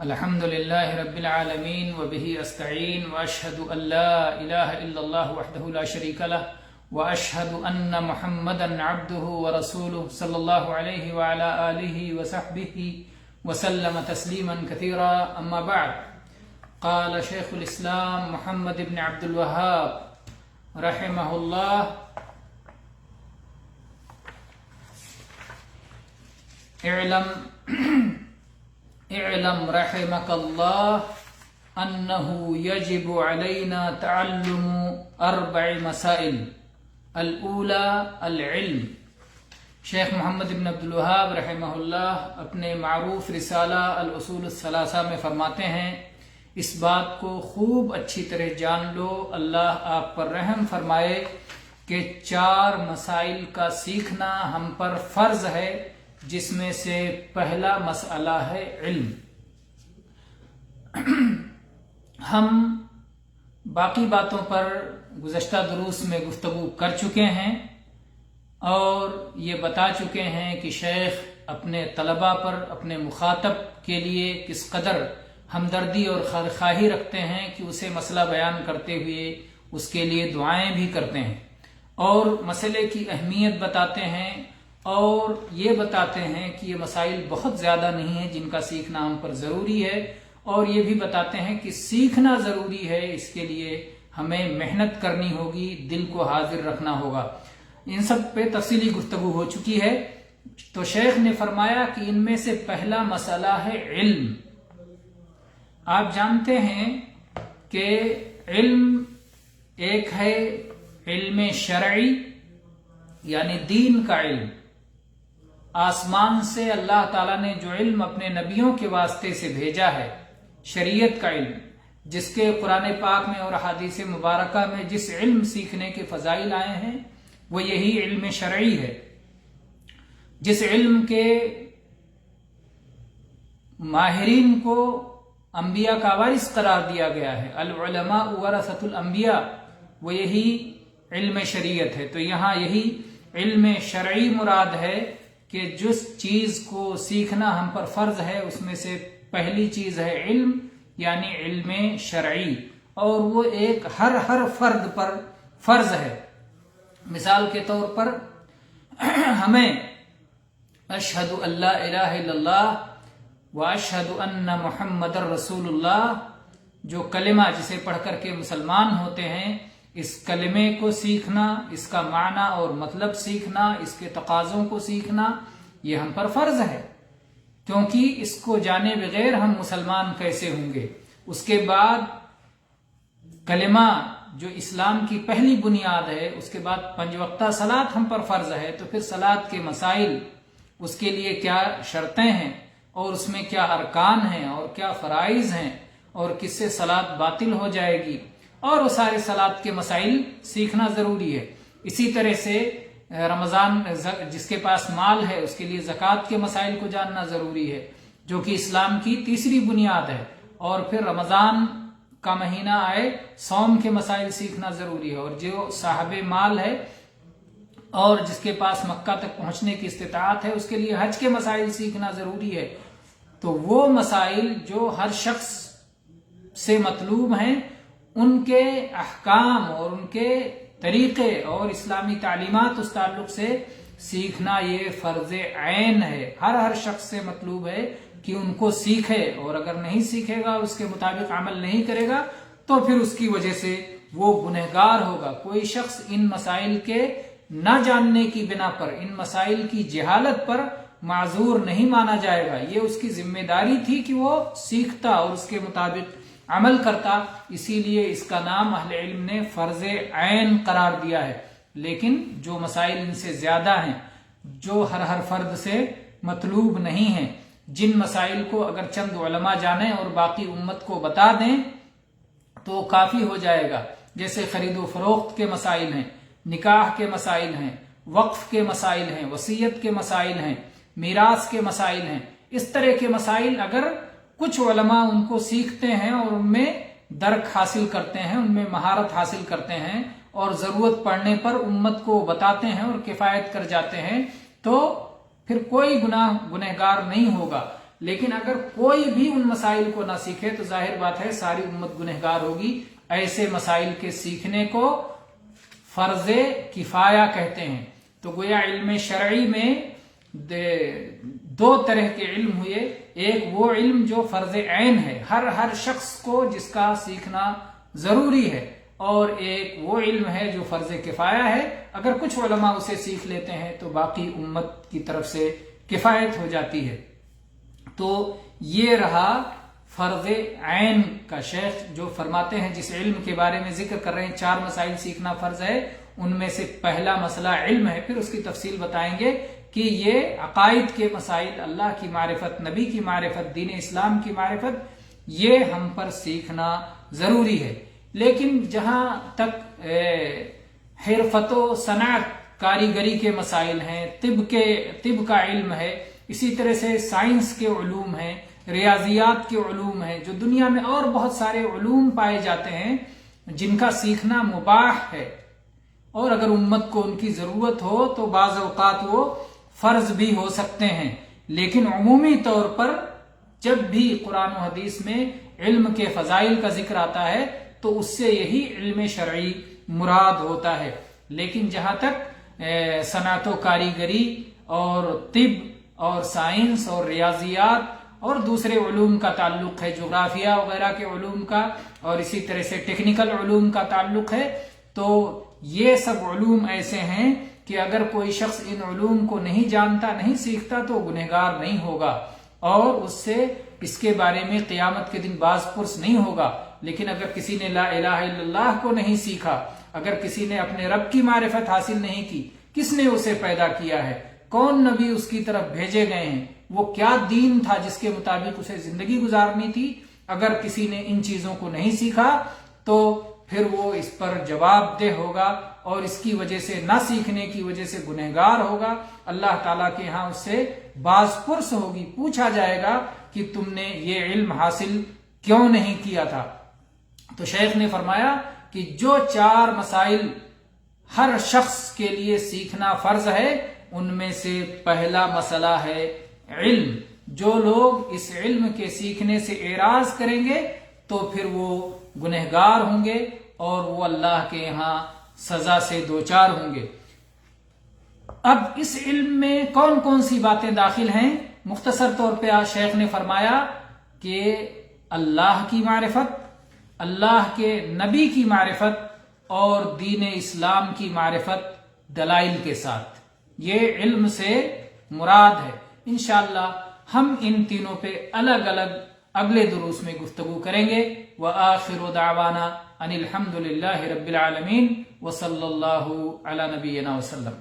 الحمد لله رب العالمين وبه أستعين وأشهد أن لا إله إلا الله وحده لا شريك له وأشهد أن محمدا عبده ورسوله صلى الله عليه وعلى آله وصحبه وسلم تسليما كثيرا. أما بعد، قال شيخ الإسلام محمد بن عبد الوهاب رحمه الله: اعلم رحمك الله أنه يجب علينا تعلم 4 مسائل. الأولى العلم. شیخ محمد بن عبد الوہاب رحمہ اللہ اپنے معروف رسالہ الاصول الثلاثہ میں فرماتے ہیں، اس بات کو خوب اچھی طرح جان لو، اللہ آپ پر رحم فرمائے، کہ 4 مسائل کا سیکھنا ہم پر فرض ہے، جس میں سے پہلا مسئلہ ہے علم. ہم باقی باتوں پر گزشتہ دروس میں گفتگو کر چکے ہیں اور یہ بتا چکے ہیں کہ شیخ اپنے طلباء پر، اپنے مخاطب کے لیے کس قدر ہمدردی اور خیرخواہی رکھتے ہیں کہ اسے مسئلہ بیان کرتے ہوئے اس کے لیے دعائیں بھی کرتے ہیں اور مسئلے کی اہمیت بتاتے ہیں اور یہ بتاتے ہیں کہ یہ مسائل بہت زیادہ نہیں ہیں جن کا سیکھنا ہم پر ضروری ہے، اور یہ بھی بتاتے ہیں کہ سیکھنا ضروری ہے، اس کے لیے ہمیں محنت کرنی ہوگی، دل کو حاضر رکھنا ہوگا. ان سب پہ تفصیلی گفتگو ہو چکی ہے. تو شیخ نے فرمایا کہ ان میں سے پہلا مسئلہ ہے علم. آپ جانتے ہیں کہ علم ایک ہے علم شرعی، یعنی دین کا علم. آسمان سے اللہ تعالیٰ نے جو علم اپنے نبیوں کے واسطے سے بھیجا ہے، شریعت کا علم، جس کے قرآن پاک میں اور احادیث مبارکہ میں جس علم سیکھنے کے فضائل آئے ہیں وہ یہی علم شرعی ہے، جس علم کے ماہرین کو انبیاء کا وارث قرار دیا گیا ہے. العلماء ورثۃ الانبیاء، وہ یہی علم شریعت ہے. تو یہاں یہی علم شرعی مراد ہے کہ جس چیز کو سیکھنا ہم پر فرض ہے اس میں سے پہلی چیز ہے علم، یعنی علم شرعی، اور وہ ایک ہر فرد پر فرض ہے. مثال کے طور پر ہمیں اشہد ان لا الہ الا اللہ واشہد ان محمد رسول اللہ، جو کلمہ جسے پڑھ کر کے مسلمان ہوتے ہیں، اس کلمے کو سیکھنا، اس کا معنی اور مطلب سیکھنا، اس کے تقاضوں کو سیکھنا، یہ ہم پر فرض ہے، کیونکہ اس کو جانے بغیر ہم مسلمان کیسے ہوں گے. اس کے بعد کلمہ جو اسلام کی پہلی بنیاد ہے، اس کے بعد 5 وقتہ صلاۃ ہم پر فرض ہے. تو پھر صلاۃ کے مسائل، اس کے لیے کیا شرطیں ہیں اور اس میں کیا ارکان ہیں اور کیا فرائض ہیں اور کس سے صلاۃ باطل ہو جائے گی، اور وہ سارے صلاۃ کے مسائل سیکھنا ضروری ہے. اسی طرح سے رمضان، جس کے پاس مال ہے اس کے لیے زکوٰۃ کے مسائل کو جاننا ضروری ہے، جو کہ اسلام کی تیسری بنیاد ہے. اور پھر رمضان کا مہینہ آئے، صوم کے مسائل سیکھنا ضروری ہے. اور جو صاحب مال ہے اور جس کے پاس مکہ تک پہنچنے کی استطاعت ہے، اس کے لیے حج کے مسائل سیکھنا ضروری ہے. تو وہ مسائل جو ہر شخص سے مطلوب ہیں، ان کے احکام اور ان کے طریقے اور اسلامی تعلیمات اس تعلق سے سیکھنا یہ فرض عین ہے. ہر شخص سے مطلوب ہے کہ ان کو سیکھے، اور اگر نہیں سیکھے گا، اس کے مطابق عمل نہیں کرے گا، تو پھر اس کی وجہ سے وہ گنہگار ہوگا. کوئی شخص ان مسائل کے نہ جاننے کی بنا پر، ان مسائل کی جہالت پر معذور نہیں مانا جائے گا. یہ اس کی ذمہ داری تھی کہ وہ سیکھتا اور اس کے مطابق عمل کرتا. اسی لیے اس کا نام اہل علم نے فرض عین قرار دیا ہے. لیکن جو مسائل ان سے زیادہ ہیں، جو ہر فرد سے مطلوب نہیں ہیں، جن مسائل کو اگر چند علماء جانیں اور باقی امت کو بتا دیں تو کافی ہو جائے گا. جیسے خرید و فروخت کے مسائل ہیں، نکاح کے مسائل ہیں، وقف کے مسائل ہیں، وصیت کے مسائل ہیں، میراث کے مسائل ہیں. اس طرح کے مسائل اگر کچھ علماء ان کو سیکھتے ہیں اور ان میں درک حاصل کرتے ہیں، ان میں مہارت حاصل کرتے ہیں اور ضرورت پڑنے پر امت کو بتاتے ہیں اور کفایت کر جاتے ہیں، تو پھر کوئی گنہگار نہیں ہوگا. لیکن اگر کوئی بھی ان مسائل کو نہ سیکھے تو ظاہر بات ہے ساری امت گنہگار ہوگی. ایسے مسائل کے سیکھنے کو فرض کفایہ کہتے ہیں. تو گویا علم شرعی میں دو طرح کے علم ہوئے. ایک وہ علم جو فرض عین ہے ہر شخص کو جس کا سیکھنا ضروری ہے، اور ایک وہ علم ہے جو فرض کفایہ ہے، اگر کچھ علماء اسے سیکھ لیتے ہیں تو باقی امت کی طرف سے کفایت ہو جاتی ہے. تو یہ رہا فرض عین کا. شیخ جو فرماتے ہیں جس علم کے بارے میں ذکر کر رہے ہیں 4 مسائل سیکھنا فرض ہے، ان میں سے پہلا مسئلہ علم ہے. پھر اس کی تفصیل بتائیں گے کہ یہ عقائد کے مسائل، اللہ کی معرفت، نبی کی معرفت، دین اسلام کی معرفت، یہ ہم پر سیکھنا ضروری ہے. لیکن جہاں تک حرفت و صنعت، کاریگری کے مسائل ہیں، طب کا علم ہے، اسی طرح سے سائنس کے علوم ہیں، ریاضیات کے علوم ہیں، جو دنیا میں اور بہت سارے علوم پائے جاتے ہیں جن کا سیکھنا مباح ہے، اور اگر امت کو ان کی ضرورت ہو تو بعض اوقات وہ فرض بھی ہو سکتے ہیں. لیکن عمومی طور پر جب بھی قرآن و حدیث میں علم کے فضائل کا ذکر آتا ہے تو اس سے یہی علم شرعی مراد ہوتا ہے. لیکن جہاں تک صنعت و کاریگری اور طب اور سائنس اور ریاضیات اور دوسرے علوم کا تعلق ہے، جغرافیہ وغیرہ کے علوم کا، اور اسی طرح سے ٹیکنیکل علوم کا تعلق ہے، تو یہ سب علوم ایسے ہیں کہ اگر کوئی شخص ان علوم کو نہیں جانتا، نہیں سیکھتا تو گنہگار نہیں ہوگا، اور اس سے اس کے بارے میں قیامت کے دن باز پرس نہیں ہوگا. لیکن اگر کسی نے لا الہ الا اللہ کو نہیں سیکھا، اگر کسی نے اپنے رب کی معرفت حاصل نہیں کی، کس نے اسے پیدا کیا ہے، کون نبی اس کی طرف بھیجے گئے ہیں، وہ کیا دین تھا جس کے مطابق اسے زندگی گزارنی تھی، اگر کسی نے ان چیزوں کو نہیں سیکھا تو پھر وہ اس پر جواب دہ ہوگا، اور اس کی وجہ سے، نہ سیکھنے کی وجہ سے گنہگار ہوگا. اللہ تعالیٰ کے ہاں اس سے باز پرس ہوگی، پوچھا جائے گا کہ تم نے یہ علم حاصل کیوں نہیں کیا تھا. تو شیخ نے فرمایا کہ جو 4 مسائل ہر شخص کے لیے سیکھنا فرض ہے، ان میں سے پہلا مسئلہ ہے علم. جو لوگ اس علم کے سیکھنے سے اعراض کریں گے تو پھر وہ گنہگار ہوں گے اور وہ اللہ کے یہاں سزا سے دوچار ہوں گے. اب اس علم میں کون کون سی باتیں داخل ہیں؟ مختصر طور پہ شیخ نے فرمایا کہ اللہ کی معرفت، اللہ کے نبی کی معرفت اور دین اسلام کی معرفت دلائل کے ساتھ، یہ علم سے مراد ہے. انشاءاللہ ہم ان تینوں پہ الگ الگ اگلے دروس میں گفتگو کریں گے. وآخر دعوانا ان الحمد للہ رب العالمین وصلی اللہ علی نبینا وسلم.